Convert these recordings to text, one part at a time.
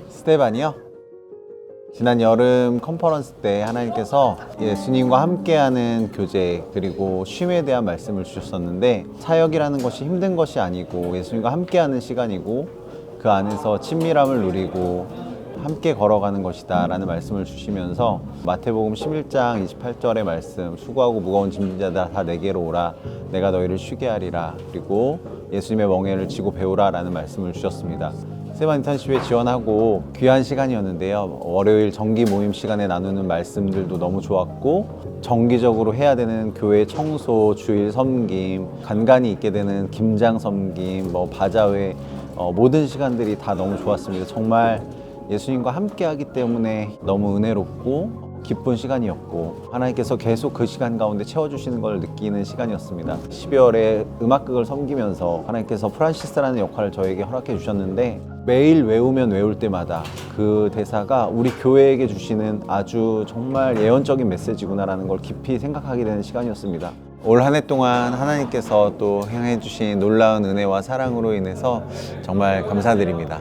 스테반이요? 지난 여름 컨퍼런스 때 하나님께서 예수님과 함께하는 교제 그리고 쉼에 대한 말씀을 주셨었는데, 사역이라는 것이 힘든 것이 아니고 예수님과 함께하는 시간이고 그 안에서 친밀함을 누리고 함께 걸어가는 것이다 라는 말씀을 주시면서, 마태복음 11장 28절의 말씀, 수고하고 무거운 짐진 자들 다 내게로 오라 내가 너희를 쉬게 하리라, 그리고 예수님의 멍에를 지고 배우라 라는 말씀을 주셨습니다. 스테반 인턴십에 지원하고 귀한 시간이었는데요. 월요일 정기 모임 시간에 나누는 말씀들도 너무 좋았고, 정기적으로 해야 되는 교회 청소, 주일 섬김, 간간히 있게 되는 김장 섬김, 바자회, 모든 시간들이 다 너무 좋았습니다. 정말 예수님과 함께 하기 때문에 너무 은혜롭고 기쁜 시간이었고, 하나님께서 계속 그 시간 가운데 채워주시는 걸 느끼는 시간이었습니다. 12월에 음악극을 섬기면서 하나님께서 프란시스라는 역할을 저에게 허락해 주셨는데, 매일 외우면 외울 때마다 그 대사가 우리 교회에게 주시는 아주 정말 예언적인 메시지구나라는 걸 깊이 생각하게 되는 시간이었습니다. 올 한 해 동안 하나님께서 또 행해 주신 놀라운 은혜와 사랑으로 인해서 정말 감사드립니다.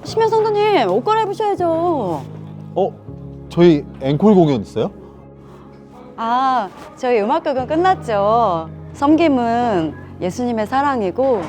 심야 성도님, 옷 갈아입으셔야죠. 저희 앵콜 공연 있어요? 아, 저희 음악극은 끝났죠. 섬김은 예수님의 사랑이고,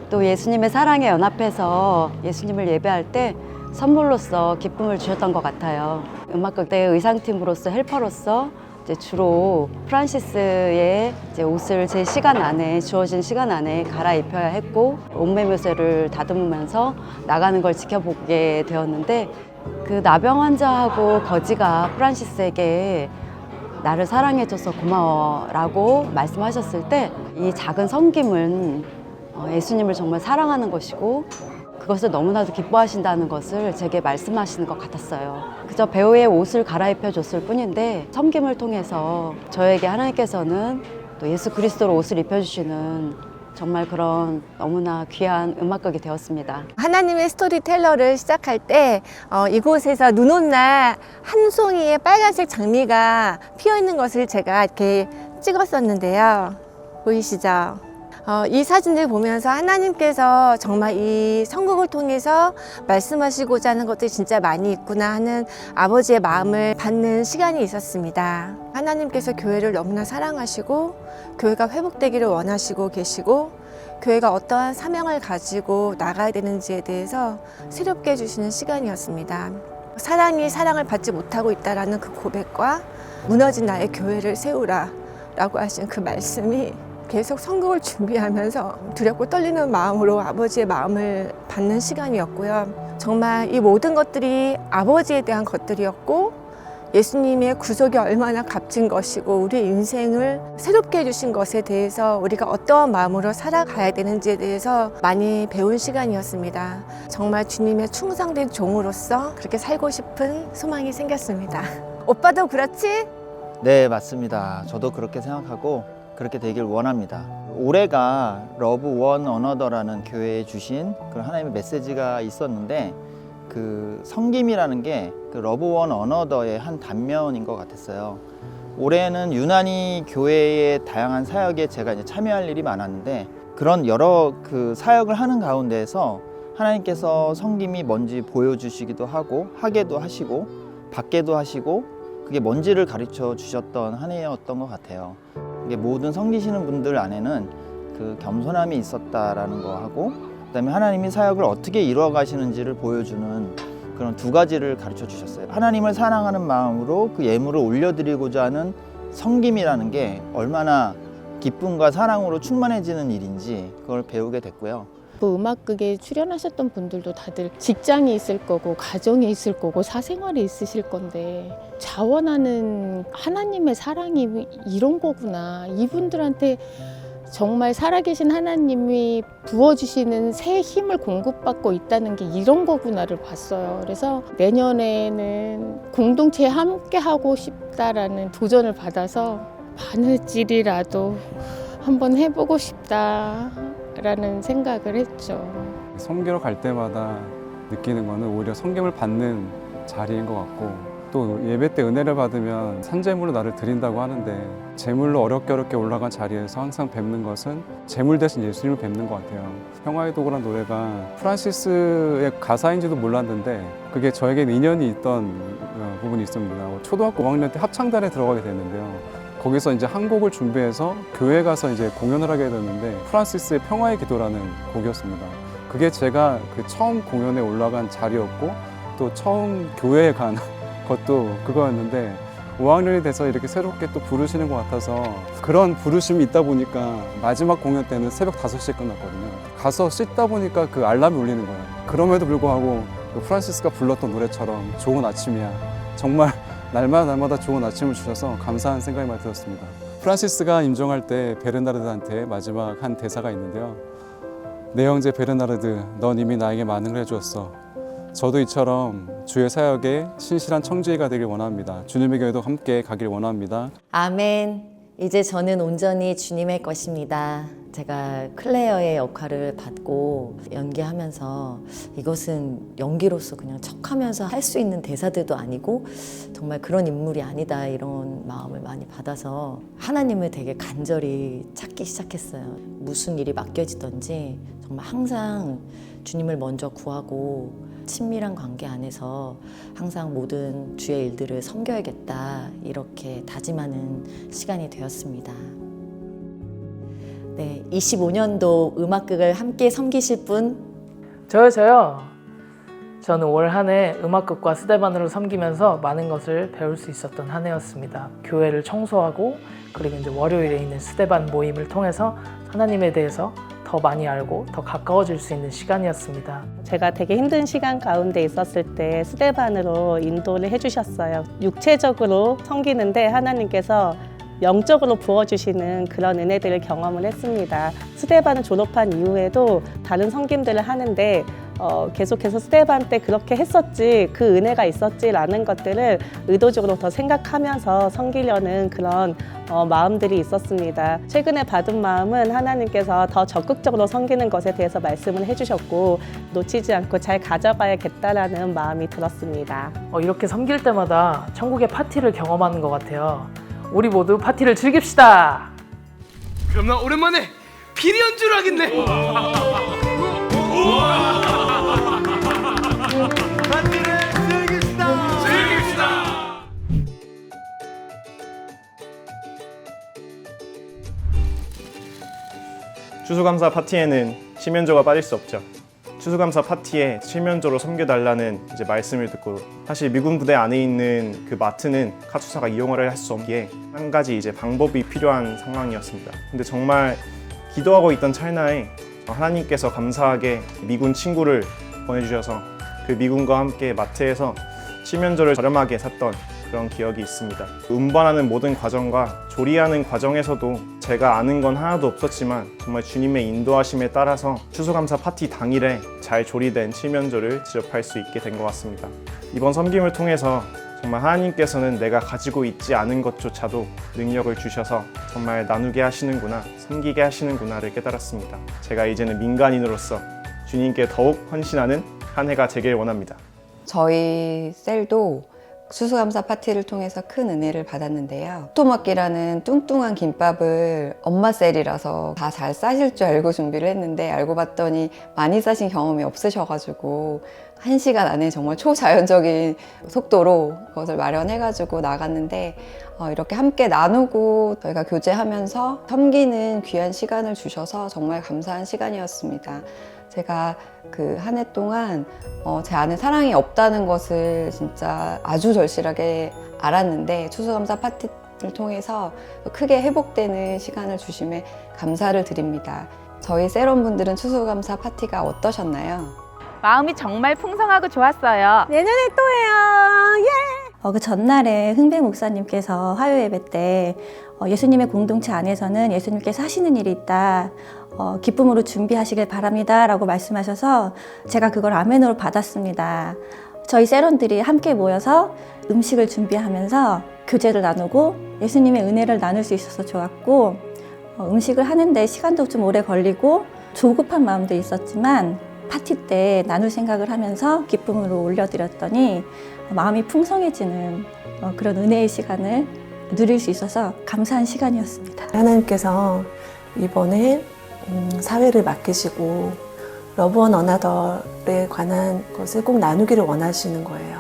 또 예수님의 사랑에 연합해서 예수님을 예배할 때 선물로서 기쁨을 주셨던 것 같아요. 음악극 때 의상팀으로서, 헬퍼로서 이제 주로 프란시스의 이제 옷을 제 시간 안에, 주어진 시간 안에 갈아입혀야 했고, 옷매무새를 다듬으면서 나가는 걸 지켜보게 되었는데, 그 나병 환자하고 거지가 프란시스에게 나를 사랑해줘서 고마워라고 말씀하셨을 때, 이 작은 섬김은 예수님을 정말 사랑하는 것이고 그것을 너무나도 기뻐하신다는 것을 제게 말씀하시는 것 같았어요. 그저 배우의 옷을 갈아입혀 줬을 뿐인데, 섬김을 통해서 저에게 하나님께서는 또 예수 그리스도로 옷을 입혀주시는 정말 그런 너무나 귀한 음악극이 되었습니다. 하나님의 스토리텔러를 시작할 때 이곳에서 눈 온 날 한 송이의 빨간색 장미가 피어 있는 것을 제가 이렇게 찍었었는데요. 보이시죠? 이 사진을 보면서 하나님께서 정말 이 선곡을 통해서 말씀하시고자 하는 것들이 진짜 많이 있구나 하는 아버지의 마음을 받는 시간이 있었습니다. 하나님께서 교회를 너무나 사랑하시고 교회가 회복되기를 원하시고 계시고, 교회가 어떠한 사명을 가지고 나가야 되는지에 대해서 새롭게 해주시는 시간이었습니다. 사랑이 사랑을 받지 못하고 있다는 그 고백과 무너진 나의 교회를 세우라 라고 하신 그 말씀이 계속 선곡을 준비하면서 두렵고 떨리는 마음으로 아버지의 마음을 받는 시간이었고요. 정말 이 모든 것들이 아버지에 대한 것들이었고, 예수님의 구속이 얼마나 값진 것이고 우리의 인생을 새롭게 해주신 것에 대해서 우리가 어떠한 마음으로 살아가야 되는지에 대해서 많이 배운 시간이었습니다. 정말 주님의 충성된 종으로서 그렇게 살고 싶은 소망이 생겼습니다. 오빠도 그렇지? 네, 맞습니다. 저도 그렇게 생각하고 그렇게 되길 원합니다. 올해가 러브 원 어너더라는 교회에 주신 그런 하나님의 메시지가 있었는데, 그 섬김이라는 게 그 러브 원 어너더의 한 단면인 것 같았어요. 올해는 유난히 교회의 다양한 사역에 제가 이제 참여할 일이 많았는데, 그런 여러 그 사역을 하는 가운데에서 하나님께서 섬김이 뭔지 보여주시기도 하고 하게도 하시고 받게도 하시고, 그게 뭔지를 가르쳐 주셨던 한 해였던 것 같아요. 이게 모든 섬기시는 분들 안에는 그 겸손함이 있었다라는 거 하고, 그다음에 하나님이 사역을 어떻게 이루어 가시는지를 보여주는 그런 두 가지를 가르쳐 주셨어요. 하나님을 사랑하는 마음으로 그 예물을 올려드리고자 하는 섬김이라는 게 얼마나 기쁨과 사랑으로 충만해지는 일인지 그걸 배우게 됐고요. 그 음악극에 출연하셨던 분들도 다들 직장이 있을 거고 가정이 있을 거고 사생활이 있으실 건데, 자원하는 하나님의 사랑이 이런 거구나, 이분들한테 정말 살아계신 하나님이 부어주시는 새 힘을 공급받고 있다는 게 이런 거구나를 봤어요. 그래서 내년에는 공동체에 함께 하고 싶다라는 도전을 받아서 바느질이라도 한번 해보고 싶다라는 생각을 했죠. 섬기러 갈 때마다 느끼는 거는 오히려 섬김을 받는 자리인 것 같고, 또 예배 때 은혜를 받으면 산재물로 나를 드린다고 하는데 제물로 어렵게 올라간 자리에서 항상 뵙는 것은 제물 대신 예수님을 뵙는 것 같아요. 평화의 도구란 노래가 프란시스의 가사인지도 몰랐는데 그게 저에겐 인연이 있던 부분이 있습니다. 초등학교 5학년 때 합창단에 들어가게 됐는데요. 거기서 이제 한 곡을 준비해서 교회 가서 이제 공연을 하게 됐는데 프란시스의 평화의 기도라는 곡이었습니다. 그게 제가 그 처음 공연에 올라간 자리였고 또 처음 교회에 간 것도 그거였는데 5학년이 돼서 이렇게 새롭게 또 부르시는 것 같아서 그런 부르심이 있다 보니까 마지막 공연 때는 새벽 5시에 끝났거든요. 가서 씻다 보니까 그 알람이 울리는 거예요. 그럼에도 불구하고 그 프란시스가 불렀던 노래처럼 좋은 아침이야. 정말 날마다 좋은 아침을 주셔서 감사한 생각이 많이 들었습니다. 프란시스가 임종할 때 베르나르드한테 마지막 한 대사가 있는데요. 내 형제 베르나르드, 넌 이미 나에게 많은 걸 해주었어. 저도 이처럼 주의 사역에 신실한 청지기가 되길 원합니다. 주님의 교회도 함께 가길 원합니다. 아멘. 이제 저는 온전히 주님의 것입니다. 제가 클레어의 역할을 받고 연기하면서 이것은 연기로서 그냥 척하면서 할 수 있는 대사들도 아니고 정말 그런 인물이 아니다 이런 마음을 많이 받아서 하나님을 되게 간절히 찾기 시작했어요. 무슨 일이 맡겨지든지 정말 항상 주님을 먼저 구하고 친밀한 관계 안에서 항상 모든 주의 일들을 섬겨야겠다 이렇게 다짐하는 시간이 되었습니다. 네, 25년도 음악극을 함께 섬기실 분? 저요. 저는 올 한 해 음악극과 스데반으로 섬기면서 많은 것을 배울 수 있었던 한 해였습니다. 교회를 청소하고 그리고 이제 월요일에 있는 스데반 모임을 통해서 하나님에 대해서 더 많이 알고 더 가까워질 수 있는 시간이었습니다. 제가 되게 힘든 시간 가운데 있었을 때 스데반으로 인도를 해주셨어요. 육체적으로 섬기는데 하나님께서 영적으로 부어주시는 그런 은혜들을 경험을 했습니다. 스데반을 졸업한 이후에도 다른 섬김들을 하는데 계속해서 스데반 때 그렇게 했었지, 그 은혜가 있었지라는 것들을 의도적으로 더 생각하면서 섬기려는 그런 마음들이 있었습니다. 최근에 받은 마음은 하나님께서 더 적극적으로 섬기는 것에 대해서 말씀을 해주셨고 놓치지 않고 잘 가져가야겠다라는 마음이 들었습니다. 이렇게 섬길 때마다 천국의 파티를 경험하는 것 같아요. 우리 모두 파티를 즐깁시다. 그럼 나 오랜만에 피리 연주를 하겠네. 파티를 즐깁시다. 추수감사 파티에는 칠면조가 빠질 수 없죠. 추수감사 파티에 칠면조로 섬겨달라는 이제 말씀을 듣고 사실 미군 부대 안에 있는 그 마트는 카투사가 이용을 할 수 없기에 한 가지 이제 방법이 필요한 상황이었습니다. 근데 정말 기도하고 있던 찰나에 하나님께서 감사하게 미군 친구를 보내주셔서 그 미군과 함께 마트에서 칠면조를 저렴하게 샀던 그런 기억이 있습니다. 운반하는 모든 과정과 조리하는 과정에서도 제가 아는 건 하나도 없었지만 정말 주님의 인도하심에 따라서 추수감사 파티 당일에 잘 조리된 칠면조를 지접할 수 있게 된 것 같습니다. 이번 섬김을 통해서 정말 하나님께서는 내가 가지고 있지 않은 것조차도 능력을 주셔서 정말 나누게 하시는구나, 섬기게 하시는구나를 깨달았습니다. 제가 이제는 민간인으로서 주님께 더욱 헌신하는 한 해가 되길 원합니다. 저희 셀도 추수감사 파티를 통해서 큰 은혜를 받았는데요. 토막기라는 뚱뚱한 김밥을 엄마 셀이라서 다 잘 싸실 줄 알고 준비를 했는데 알고 봤더니 많이 싸신 경험이 없으셔가지고 1시간 안에 정말 초자연적인 속도로 그것을 마련해가지고 나갔는데 이렇게 함께 나누고 저희가 교제하면서 섬기는 귀한 시간을 주셔서 정말 감사한 시간이었습니다. 제가 그 한 해 동안 제 안에 사랑이 없다는 것을 진짜 아주 절실하게 알았는데 추수감사 파티를 통해서 크게 회복되는 시간을 주심에 감사를 드립니다. 저희 세럼분들은 추수감사 파티가 어떠셨나요? 마음이 정말 풍성하고 좋았어요. 내년에 또 해요. 예! 그 전날에 흥배 목사님께서 화요 예배 때 예수님의 공동체 안에서는 예수님께서 하시는 일이 있다. 기쁨으로 준비하시길 바랍니다. 라고 말씀하셔서 제가 그걸 아멘으로 받았습니다. 저희 세런들이 함께 모여서 음식을 준비하면서 교제를 나누고 예수님의 은혜를 나눌 수 있어서 좋았고 음식을 하는데 시간도 좀 오래 걸리고 조급한 마음도 있었지만 파티 때 나눌 생각을 하면서 기쁨으로 올려드렸더니 마음이 풍성해지는 그런 은혜의 시간을 누릴 수 있어서 감사한 시간이었습니다. 하나님께서 이번에 사회를 맡기시고 러브원 어나더에 관한 것을 꼭 나누기를 원하시는 거예요.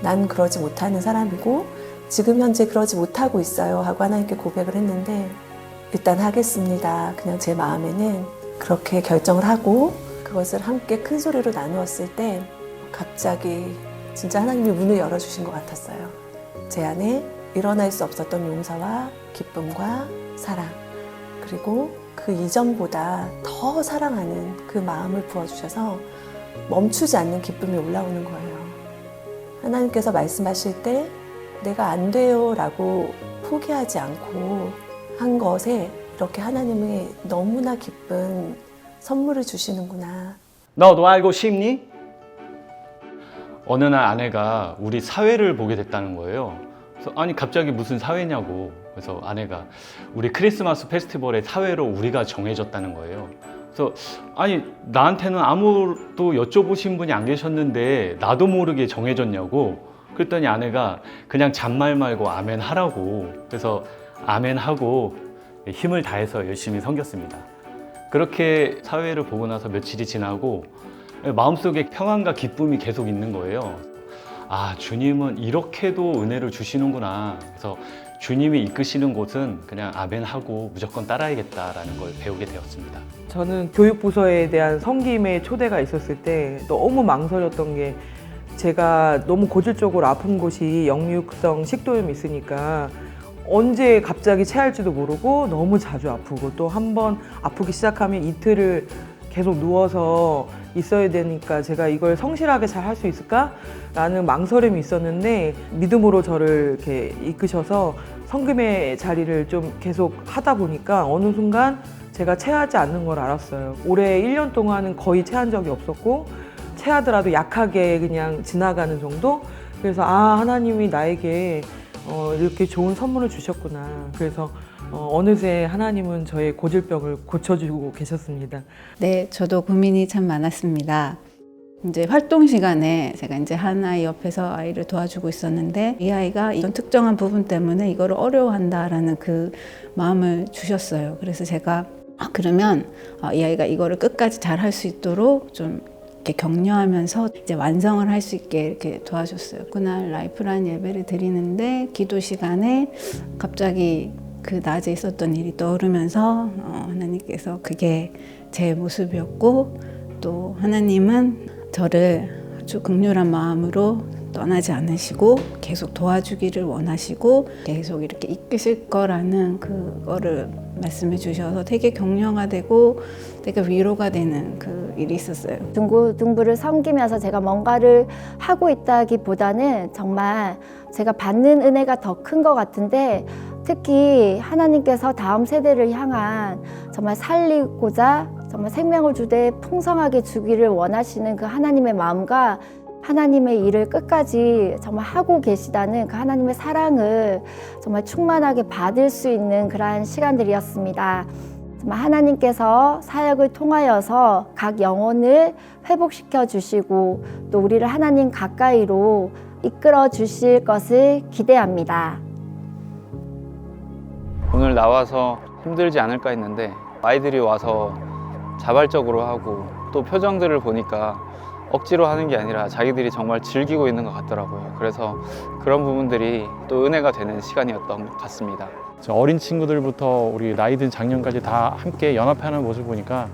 난 그러지 못하는 사람이고 지금 현재 그러지 못하고 있어요 하고 하나님께 고백을 했는데 일단 하겠습니다. 그냥 제 마음에는 그렇게 결정을 하고 그것을 함께 큰 소리로 나누었을 때 갑자기 진짜 하나님이 문을 열어주신 것 같았어요. 제 안에 일어날 수 없었던 용서와 기쁨과 사랑, 그리고 그 이전보다 더 사랑하는 그 마음을 부어주셔서 멈추지 않는 기쁨이 올라오는 거예요. 하나님께서 말씀하실 때 내가 안 돼요 라고 포기하지 않고 한 것에 이렇게 하나님이 너무나 기쁜 선물을 주시는구나. 너도 알고 싶니? 어느 날 아내가 우리 사회를 보게 됐다는 거예요. 그래서 아니 갑자기 무슨 사회냐고. 그래서 아내가 우리 크리스마스 페스티벌의 사회로 우리가 정해졌다는 거예요. 그래서 아니 나한테는 아무도 여쭤보신 분이 안 계셨는데 나도 모르게 정해졌냐고. 그랬더니 아내가 그냥 잔말 말고 아멘 하라고. 그래서 아멘 하고 힘을 다해서 열심히 섬겼습니다. 그렇게 사회를 보고 나서 며칠이 지나고 마음속에 평안과 기쁨이 계속 있는 거예요. 아, 주님은 이렇게도 은혜를 주시는구나. 그래서 주님이 이끄시는 곳은 그냥 아멘하고 무조건 따라야겠다라는 걸 배우게 되었습니다. 저는 교육부서에 대한 섬김의 초대가 있었을 때 너무 망설였던 게 제가 너무 고질적으로 아픈 곳이 역류성 식도염이 있으니까 언제 갑자기 체할지도 모르고 너무 자주 아프고 또 한 번 아프기 시작하면 이틀을 계속 누워서 있어야 되니까 제가 이걸 성실하게 잘 할 수 있을까? 라는 망설임이 있었는데 믿음으로 저를 이렇게 이끄셔서 성금의 자리를 좀 계속 하다 보니까 어느 순간 제가 체하지 않는 걸 알았어요. 올해 1년 동안은 거의 체한 적이 없었고 체하더라도 약하게 그냥 지나가는 정도? 그래서 아, 하나님이 나에게 이렇게 좋은 선물을 주셨구나. 그래서 어느새 하나님은 저의 고질병을 고쳐주고 계셨습니다. 네, 저도 고민이 참 많았습니다. 이제 활동 시간에 제가 이제 한 아이 옆에서 아이를 도와주고 있었는데 이 아이가 이런 특정한 부분 때문에 이거를 어려워한다라는 그 마음을 주셨어요. 그래서 제가 그러면 이 아이가 이거를 끝까지 잘 할 수 있도록 좀 이렇게 격려하면서 이제 완성을 할 수 있게 이렇게 도와줬어요. 그날 라이프라인 예배를 드리는데 기도 시간에 갑자기 그 낮에 있었던 일이 떠오르면서 하나님께서 그게 제 모습이었고 또 하나님은 저를 아주 극렬한 마음으로 떠나지 않으시고 계속 도와주기를 원하시고 계속 이렇게 이끄실 거라는 그거를 말씀해 주셔서 되게 격려가 되고 되게 위로가 되는 그 일이 있었어요. 둥부를 섬기면서 제가 뭔가를 하고 있다기보다는 정말 제가 받는 은혜가 더 큰 것 같은데 특히 하나님께서 다음 세대를 향한 정말 살리고자 정말 생명을 주되 풍성하게 주기를 원하시는 그 하나님의 마음과 하나님의 일을 끝까지 정말 하고 계시다는 그 하나님의 사랑을 정말 충만하게 받을 수 있는 그러한 시간들이었습니다. 정말 하나님께서 사역을 통하여서 각 영혼을 회복시켜 주시고 또 우리를 하나님 가까이로 이끌어 주실 것을 기대합니다. 오늘 나와서 힘들지 않을까 했는데 아이들이 와서 자발적으로 하고 또 표정들을 보니까 억지로 하는 게 아니라 자기들이 정말 즐기고 있는 것 같더라고요. 그래서 그런 부분들이 또 은혜가 되는 시간이었던 것 같습니다. 어린 친구들부터 우리 나이 든 장년까지 다 함께 연합하는 모습을 보니까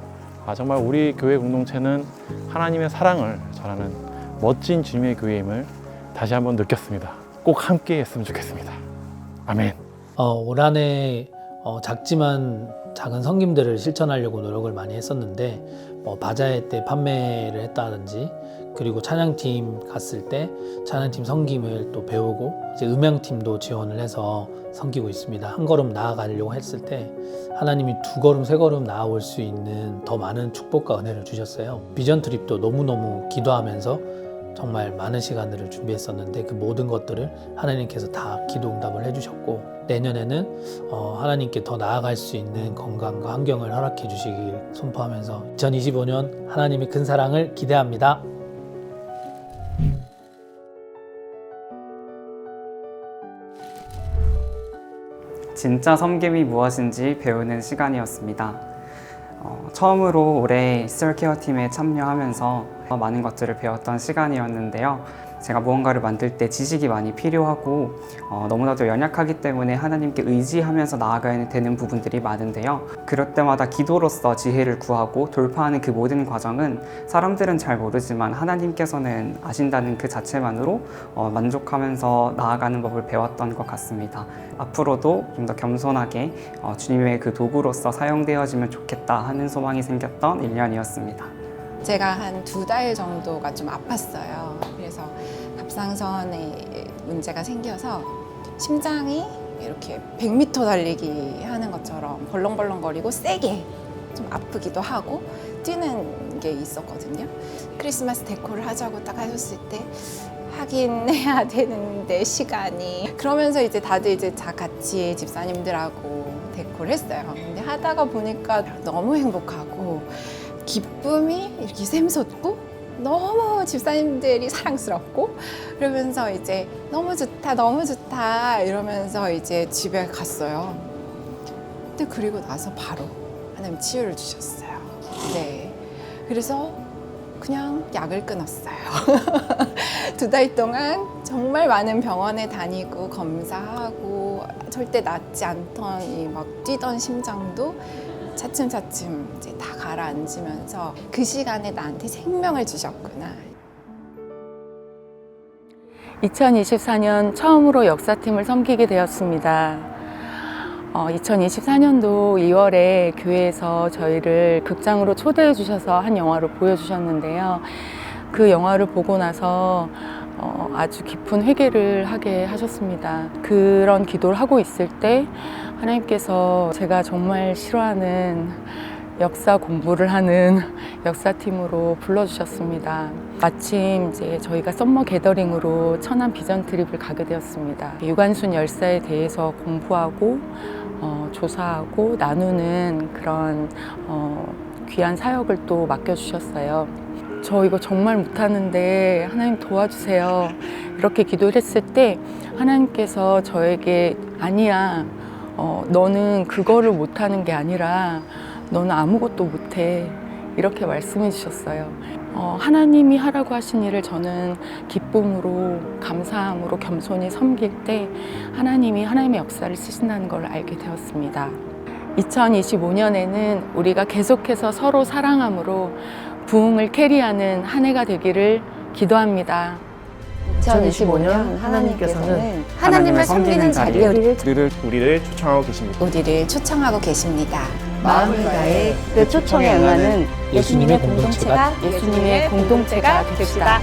정말 우리 교회 공동체는 하나님의 사랑을 전하는 멋진 주님의 교회임을 다시 한번 느꼈습니다. 꼭 함께 했으면 좋겠습니다. 아멘. 올 한 해 작지만 작은 섬김들을 실천하려고 노력을 많이 했었는데 바자회 때 판매를 했다든지 그리고 찬양팀 갔을 때 찬양팀 섬김을 또 배우고 이제 음향팀도 지원을 해서 섬기고 있습니다. 한 걸음 나아가려고 했을 때 하나님이 두 걸음 세 걸음 나아올 수 있는 더 많은 축복과 은혜를 주셨어요. 비전 트립도 너무너무 기도하면서 정말 많은 시간들을 준비했었는데 그 모든 것들을 하나님께서 다 기도 응답을 해주셨고 내년에는 하나님께 더 나아갈 수 있는 건강과 환경을 허락해 주시길 선포하면서 2025년 하나님의 큰 사랑을 기대합니다. 진짜 섬김이 무엇인지 배우는 시간이었습니다. 처음으로 올해 시설케어 팀에 참여하면서 많은 것들을 배웠던 시간이었는데요. 제가 무언가를 만들 때 지식이 많이 필요하고 너무나도 연약하기 때문에 하나님께 의지하면서 나아가야 되는 부분들이 많은데요. 그럴 때마다 기도로서 지혜를 구하고 돌파하는 그 모든 과정은 사람들은 잘 모르지만 하나님께서는 아신다는 그 자체만으로 만족하면서 나아가는 법을 배웠던 것 같습니다. 앞으로도 좀 더 겸손하게 주님의 그 도구로서 사용되어지면 좋겠다 하는 소망이 생겼던 1년이었습니다. 제가 한 2달 정도가 좀 아팠어요. 그래서 갑상선에 문제가 생겨서 심장이 이렇게 100m 달리기 하는 것처럼 벌렁벌렁거리고 세게 좀 아프기도 하고 뛰는 게 있었거든요. 크리스마스 데코를 하자고 딱 하셨을 때 하긴 해야 되는데 시간이 그러면서 이제 다들 이제 같이 집사님들하고 데코를 했어요. 근데 하다가 보니까 너무 행복하고 기쁨이 이렇게 샘솟고 너무 집사님들이 사랑스럽고 그러면서 이제 너무 좋다 이러면서 이제 집에 갔어요. 근데 그리고 나서 바로 하나님 치유를 주셨어요. 네. 그래서 그냥 약을 끊었어요. 2달 동안 정말 많은 병원에 다니고 검사하고 절대 낫지 않던 이 막 뛰던 심장도 차츰차츰 이제 다 가라앉으면서 그 시간에 나한테 생명을 주셨구나. 2024년 처음으로 역사팀을 섬기게 되었습니다. 2024년도 2월에 교회에서 저희를 극장으로 초대해 주셔서 한 영화를 보여주셨는데요. 그 영화를 보고 나서 아주 깊은 회개를 하게 하셨습니다. 그런 기도를 하고 있을 때 하나님께서 제가 정말 싫어하는 역사 공부를 하는 역사팀으로 불러주셨습니다. 마침 이제 저희가 썸머 게더링으로 천안 비전 트립을 가게 되었습니다. 유관순 열사에 대해서 공부하고 조사하고 나누는 그런 귀한 사역을 또 맡겨주셨어요. 저 이거 정말 못하는데 하나님 도와주세요. 이렇게 기도를 했을 때 하나님께서 저에게 아니야, 너는 그거를 못하는 게 아니라 너는 아무것도 못해. 이렇게 말씀해 주셨어요. 하나님이 하라고 하신 일을 저는 기쁨으로, 감사함으로 겸손히 섬길 때 하나님이 하나님의 역사를 쓰신다는 걸 알게 되었습니다. 2025년에는 우리가 계속해서 서로 사랑함으로 부흥을 캐리하는 한 해가 되기를 기도합니다. 2025년 하나님께서는 하나님을 섬기는 자리에 우리를 초청하고 계십니다. 우리를 초청하고 계십니다. 마음을 다해 그 초청에 응하는 예수님의 공동체가 됩시다.